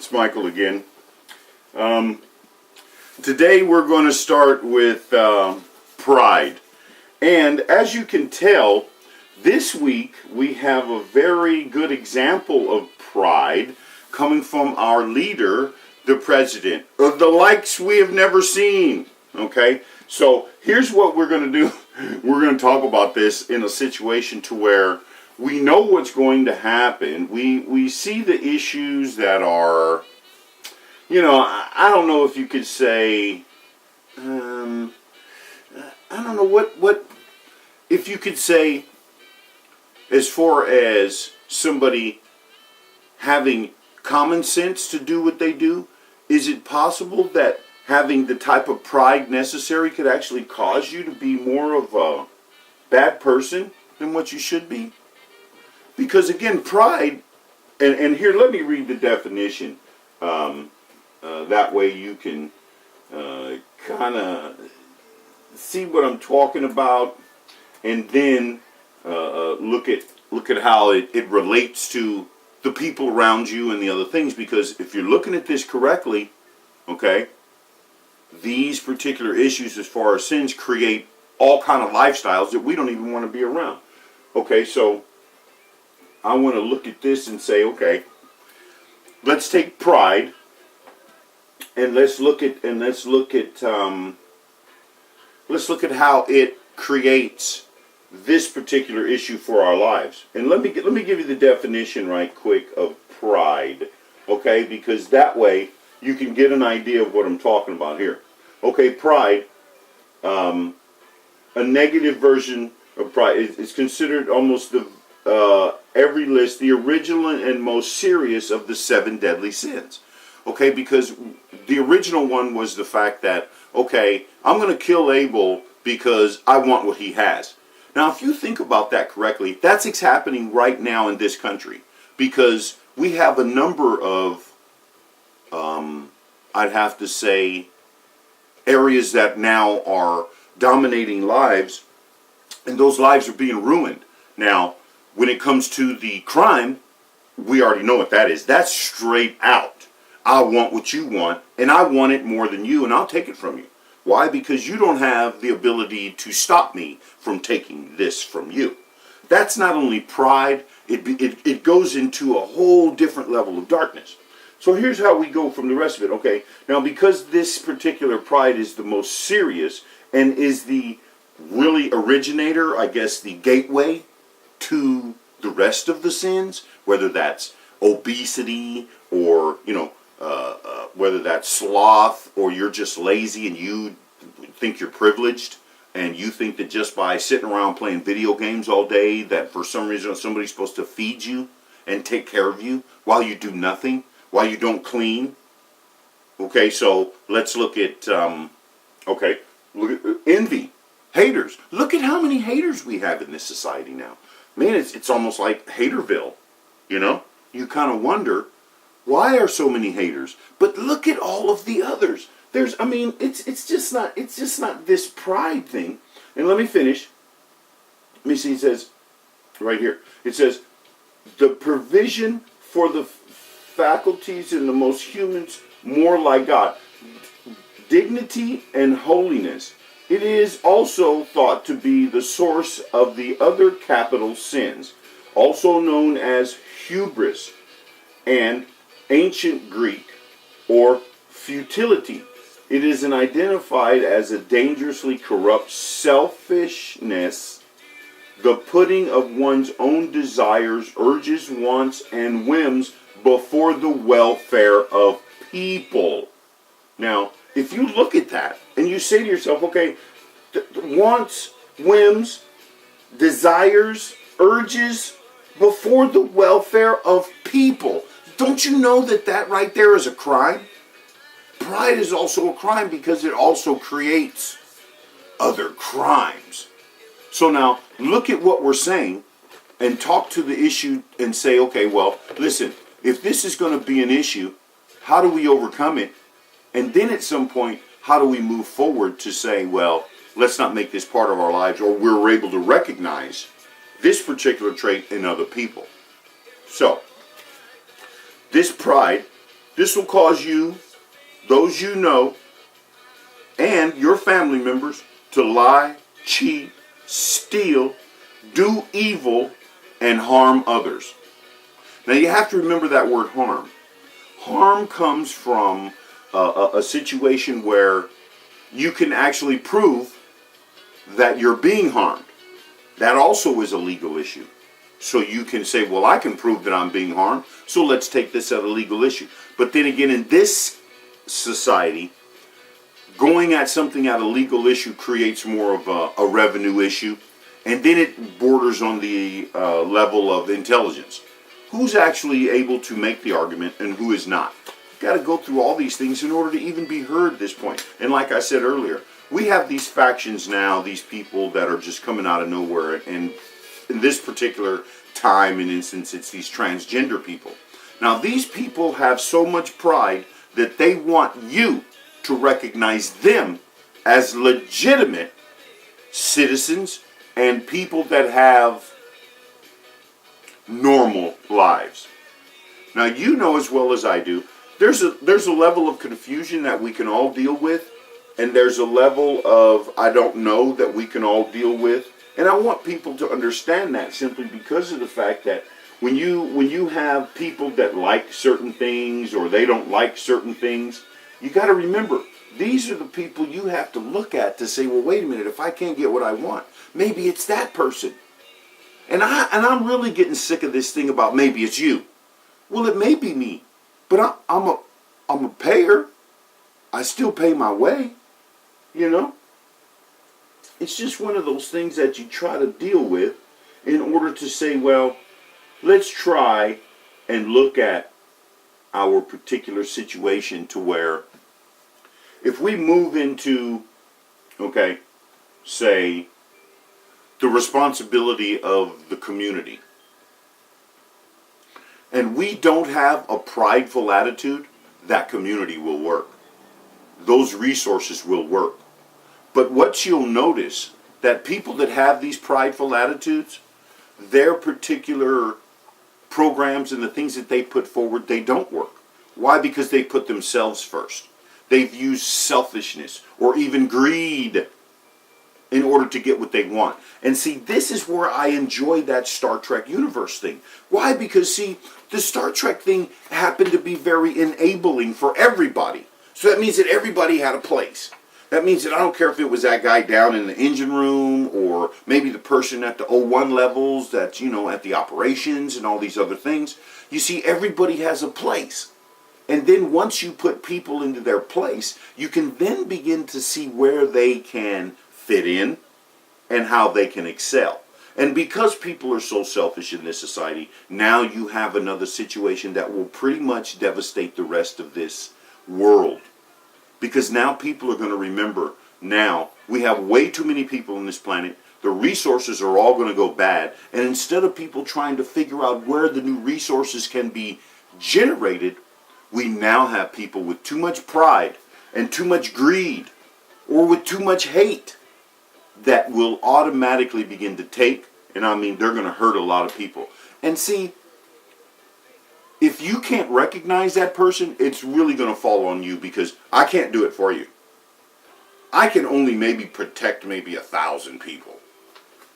it's Michael again. Today we're going to start with pride. And as you can tell, this week we have a very good example of pride coming from our leader, the president, of the likes we have never seen. Okay, so here's what we're going to do. We're going to talk about this in a situation to where we know what's going to happen. We see the issues that are, you know, I don't know if you could say, I don't know what if you could say, as far as somebody having common sense to do what they do, is it possible that having the type of pride necessary could actually cause you to be more of a bad person than what you should be? Because again, pride, and here, let me read the definition. That way you can kind of see what I'm talking about, and then look at how it relates to the people around you and the other things. Because if you're looking at this correctly, okay, these particular issues as far as sins create all kind of lifestyles that we don't even want to be around. Okay, so I want to look at this and say, okay, let's take pride and let's look at how it creates this particular issue for our lives. And let me give you the definition right quick of pride, okay? Because that way you can get an idea of what I'm talking about here. Okay, pride, a negative version of pride is considered almost every list the original and most serious of the 7 deadly sins. Okay, because the original one was the fact that, okay, I'm going to kill Abel because I want what he has. Now, if you think about that correctly, that's happening right now in this country, because we have a number of, I'd have to say, areas that now are dominating lives, and those lives are being ruined. Now, when it comes to the crime, we already know what that is. That's straight out. I want what you want, and I want it more than you, and I'll take it from you. Why? Because you don't have the ability to stop me from taking this from you. That's not only pride, it goes into a whole different level of darkness. So here's how we go from the rest of it. Okay, now because this particular pride is the most serious and is the really originator, I guess the gateway to the rest of the sins, whether that's obesity or, you know, whether that's sloth, or you're just lazy and you think you're privileged and you think that just by sitting around playing video games all day that for some reason somebody's supposed to feed you and take care of you while you do nothing, while you don't clean. Okay, so let's look at look at envy, haters. Look at how many haters we have in this society now. Man, it's almost like Haterville, you know? You kind of wonder, why are so many haters? But look at all of the others. It's just not this pride thing. And let me finish. Let me see, it says, right here, it says, the provision for the faculties in the most humans more like God. Dignity and holiness. It is also thought to be the source of the other capital sins, also known as hubris and ancient Greek, or futility. It is identified as a dangerously corrupt selfishness, the putting of one's own desires, urges, wants, and whims before the welfare of people. Now, if you look at that and you say to yourself, okay, wants, whims, desires, urges before the welfare of people. Don't you know that right there is a crime? Pride is also a crime because it also creates other crimes. So now, look at what we're saying and talk to the issue and say, okay, well, listen, if this is going to be an issue, how do we overcome it? And then at some point, how do we move forward to say, well, let's not make this part of our lives, or we're able to recognize this particular trait in other people. So, this pride This will cause you, those you know, and your family members to lie, cheat, steal, do evil, and harm others. Now you have to remember that word harm. Harm comes from a situation where you can actually prove that you're being harmed. That also is a legal issue. So you can say, well, I can prove that I'm being harmed, so let's take this as a legal issue. But then again, in this society, going at something at a legal issue creates more of a revenue issue, and then it borders on the level of intelligence. Who's actually able to make the argument and who is not? You've got to go through all these things in order to even be heard at this point. And like I said earlier, we have these factions now, these people that are just coming out of nowhere. And in this particular time and instance, it's these transgender people. Now, these people have so much pride that they want you to recognize them as legitimate citizens and people that have normal lives. Now, you know as well as I do, there's a level of confusion that we can all deal with, and there's a level of I don't know that we can all deal with. And I want people to understand that simply because of the fact that when you have people that like certain things or they don't like certain things, you got to remember, these are the people you have to look at to say, well, wait a minute, if I can't get what I want, maybe it's that person. And I'm really getting sick of this thing about maybe it's you. Well, it may be me, but I'm a payer. I still pay my way, you know. It's just one of those things that you try to deal with in order to say, well, let's try and look at our particular situation to where if we move into, okay, say, the responsibility of the community, and we don't have a prideful attitude, that community will work. Those resources will work. But what you'll notice, that people that have these prideful attitudes, their particular programs and the things that they put forward, they don't work. Why? Because they put themselves first. They've used selfishness or even greed in order to get what they want. And see, this is where I enjoy that Star Trek universe thing. Why? Because see, the Star Trek thing happened to be very enabling for everybody. So that means that everybody had a place. That means that I don't care if it was that guy down in the engine room or maybe the person at the O1 levels that's, you know, at the operations and all these other things. You see, everybody has a place. And then once you put people into their place, you can then begin to see where they can fit in and how they can excel. And because people are so selfish in this society, now you have another situation that will pretty much devastate the rest of this world. Because now people are going to remember, now we have way too many people on this planet. The resources are all going to go bad. And instead of people trying to figure out where the new resources can be generated, we now have people with too much pride and too much greed or with too much hate that will automatically begin to take, and I mean they're going to hurt a lot of people. And see, if you can't recognize that person, it's really going to fall on you because I can't do it for you. I can only maybe protect maybe 1,000 people.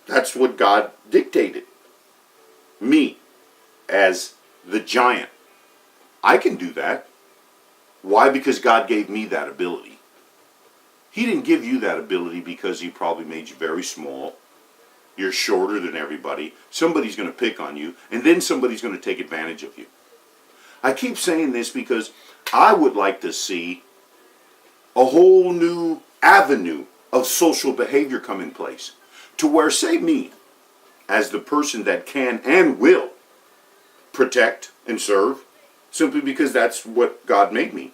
That's what God dictated. Me, as the giant. I can do that. Why? Because God gave me that ability. He didn't give you that ability because he probably made you very small. You're shorter than everybody. Somebody's going to pick on you, and then somebody's going to take advantage of you. I keep saying this because I would like to see a whole new avenue of social behavior come in place to where, say me, as the person that can and will protect and serve, simply because that's what God made me.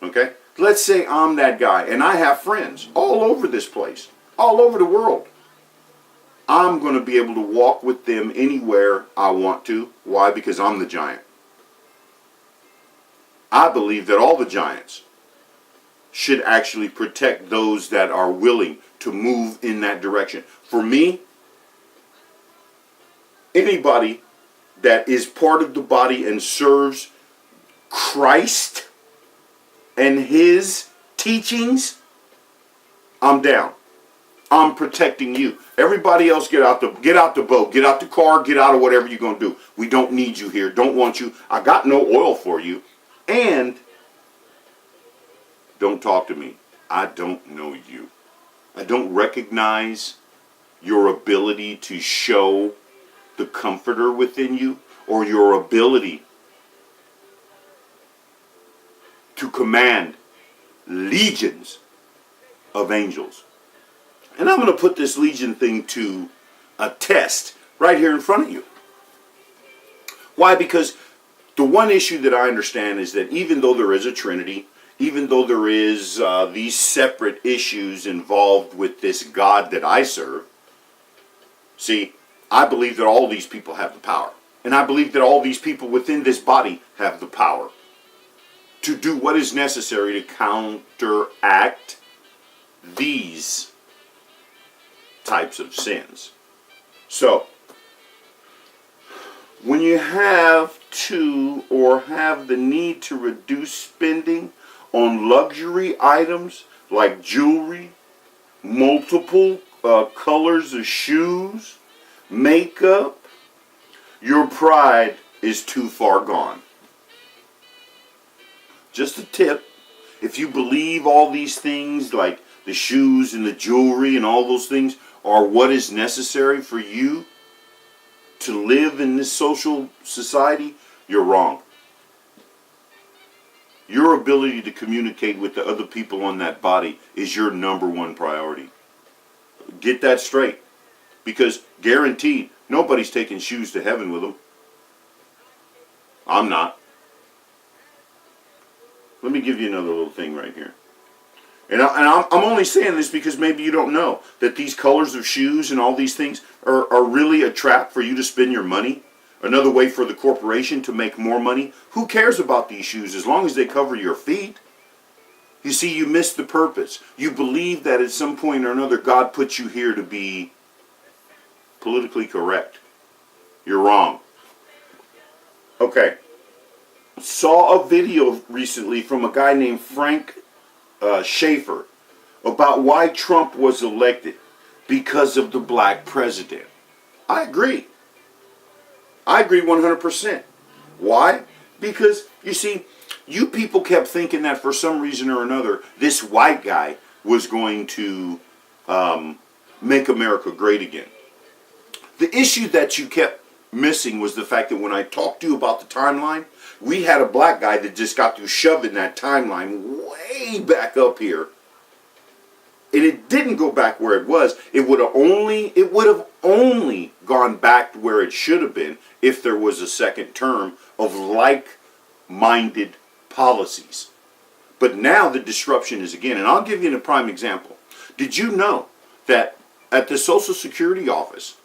Okay? Let's say I'm that guy, and I have friends all over this place, all over the world. I'm going to be able to walk with them anywhere I want to. Why? Because I'm the giant. I believe that all the giants should actually protect those that are willing to move in that direction. For me, anybody that is part of the body and serves Christ and his teachings, I'm down. I'm protecting you. Everybody else get out the boat, get out the car, get out of whatever you're going to do. We don't need you here. Don't want you. I got no oil for you. And don't talk to me. I don't know you. I don't recognize your ability to show the comforter within you or your ability to command legions of angels. And I'm going to put this legion thing to a test right here in front of you. Why? Because the one issue that I understand is that even though there is a Trinity, even though there is these separate issues involved with this God that I serve, see, I believe that all these people have the power. And I believe that all these people within this body have the power to do what is necessary to counteract these types of sins. So, when you have to or have the need to reduce spending on luxury items like jewelry, multiple colors of shoes, makeup, your pride is too far gone. Just a tip, if you believe all these things like the shoes and the jewelry and all those things are what is necessary for you to live in this social society, you're wrong. Your ability to communicate with the other people on that body is your number one priority. Get that straight. Because guaranteed, nobody's taking shoes to heaven with them. I'm not. Let me give you another little thing right here. And I'm only saying this because maybe you don't know that these colors of shoes and all these things are really a trap for you to spend your money. Another way for the corporation to make more money. Who cares about these shoes as long as they cover your feet? You see, you missed the purpose. You believe that at some point or another God put you here to be politically correct. You're wrong. Okay. Saw a video recently from a guy named Frank Schaefer about why Trump was elected because of the black president. I agree. I agree 100%. Why? Because, you see, you people kept thinking that for some reason or another, this white guy was going to make America great again. The issue that you kept missing was the fact that when I talked to you about the timeline, we had a black guy that just got through shoving that timeline way back up here. And it didn't go back where it was. It would have only gone back to where it should have been if there was a second term of like-minded policies. But now the disruption is again. And I'll give you a prime example. Did you know that at the Social Security office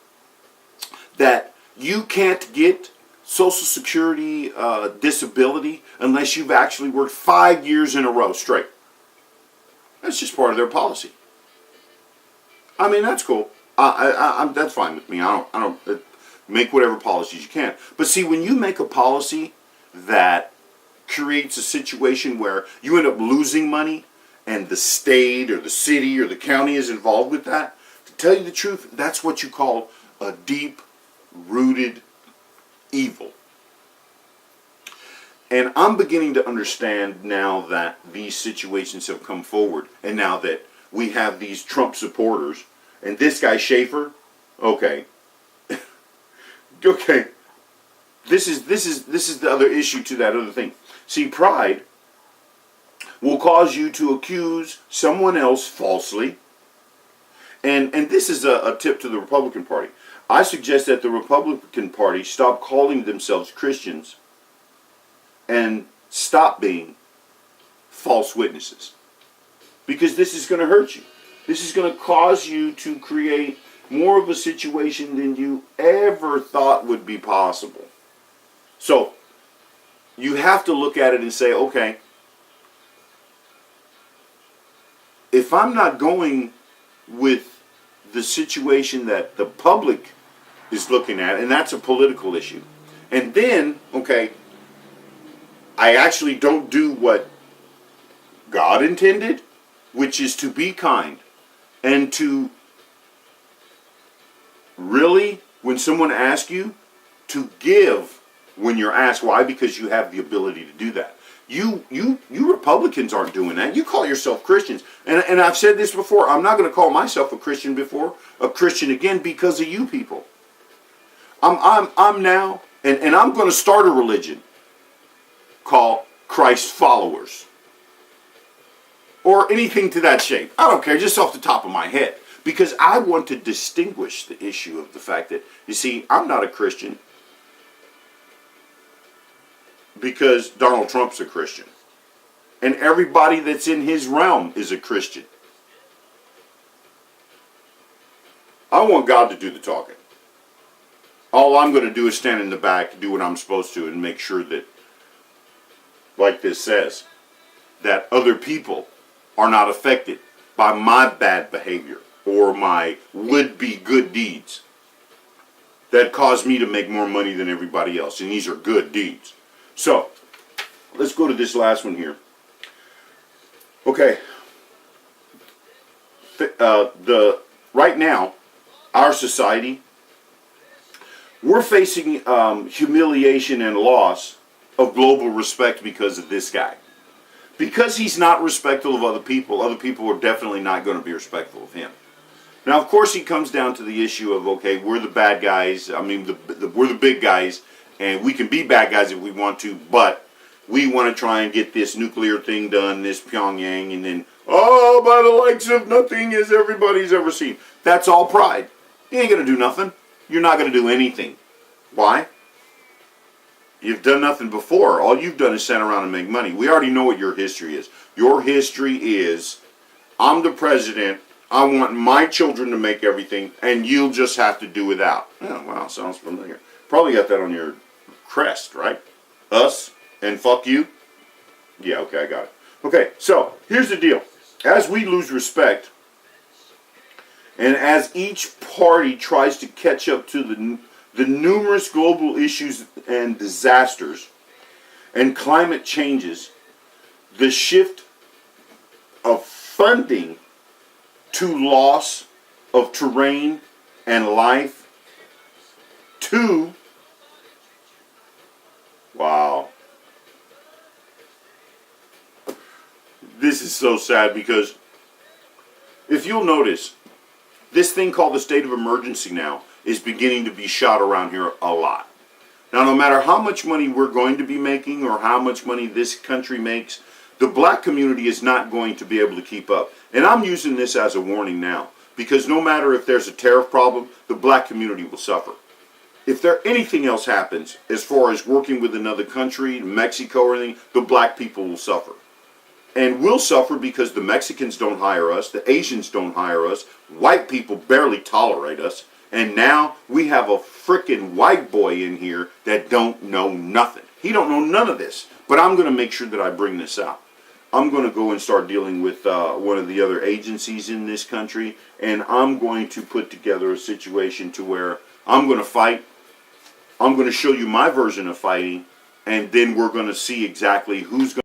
that you can't get Social Security disability unless you've actually worked 5 years in a row straight? That's just part of their policy. I mean, that's cool. That's fine with me. I don't make whatever policies you can. But see, when you make a policy that creates a situation where you end up losing money and the state or the city or the county is involved with that, to tell you the truth, that's what you call a deep-rooted evil. And I'm beginning to understand now that these situations have come forward, and now that we have these Trump supporters, and this guy Schaefer, okay, okay, this is the other issue to that other thing. See, pride will cause you to accuse someone else falsely, and this is a tip to the Republican Party. I suggest that the Republican Party stop calling themselves Christians and stop being false witnesses. Because this is going to hurt you. This is going to cause you to create more of a situation than you ever thought would be possible. So, you have to look at it and say, okay, if I'm not going with the situation that the public is looking at, and that's a political issue, and then, okay, I actually don't do what God intended, which is to be kind and to really, when someone asks you, to give when you're asked. Why? Because you have the ability to do that. You Republicans aren't doing that. You call yourself Christians, and I've said this before. I'm not going to call myself a Christian again because of you people. I'm now, and I'm going to start a religion called Christ followers, or anything to that shape. I don't care, just off the top of my head, because I want to distinguish the issue of the fact that, you see, I'm not a Christian because Donald Trump's a Christian. And everybody that's in his realm is a Christian. I want God to do the talking. All I'm going to do is stand in the back, do what I'm supposed to, and make sure that, like this says, that other people are not affected by my bad behavior or my would-be good deeds that cause me to make more money than everybody else. And these are good deeds. So, let's go to this last one here. Okay. Right now, our society, we're facing humiliation and loss of global respect because of this guy. Because he's not respectful of other people are definitely not going to be respectful of him. Now, of course, he comes down to the issue of, okay, we're the bad guys. I mean, we're the big guys. And we can be bad guys if we want to, but we want to try and get this nuclear thing done, this Pyongyang, and then, oh, by the likes of nothing as everybody's ever seen. That's all pride. You ain't going to do nothing. You're not going to do anything. Why? You've done nothing before. All you've done is sit around and make money. We already know what your history is. Your history is, I'm the president, I want my children to make everything, and you'll just have to do without. Oh, wow, sounds familiar. Probably got that on your crest, right? Us and fuck you. Yeah, okay, I got it. Okay, so here's the deal. As we lose respect, and as each party tries to catch up to the numerous global issues and disasters and climate changes, the shift of funding to loss of terrain and life to, wow, this is so sad, because if you'll notice, this thing called the state of emergency now is beginning to be shot around here a lot. Now, no matter how much money we're going to be making or how much money this country makes, the black community is not going to be able to keep up. And I'm using this as a warning now, because no matter if there's a tariff problem, the black community will suffer. If anything else happens, as far as working with another country, Mexico or anything, the black people will suffer. And we'll suffer because the Mexicans don't hire us, the Asians don't hire us, white people barely tolerate us, and now we have a frickin' white boy in here that don't know nothing. He don't know none of this, but I'm going to make sure that I bring this out. I'm going to go and start dealing with one of the other agencies in this country, and I'm going to put together a situation to where I'm going to fight. I'm going to show you my version of fighting, and then we're going to see exactly who's going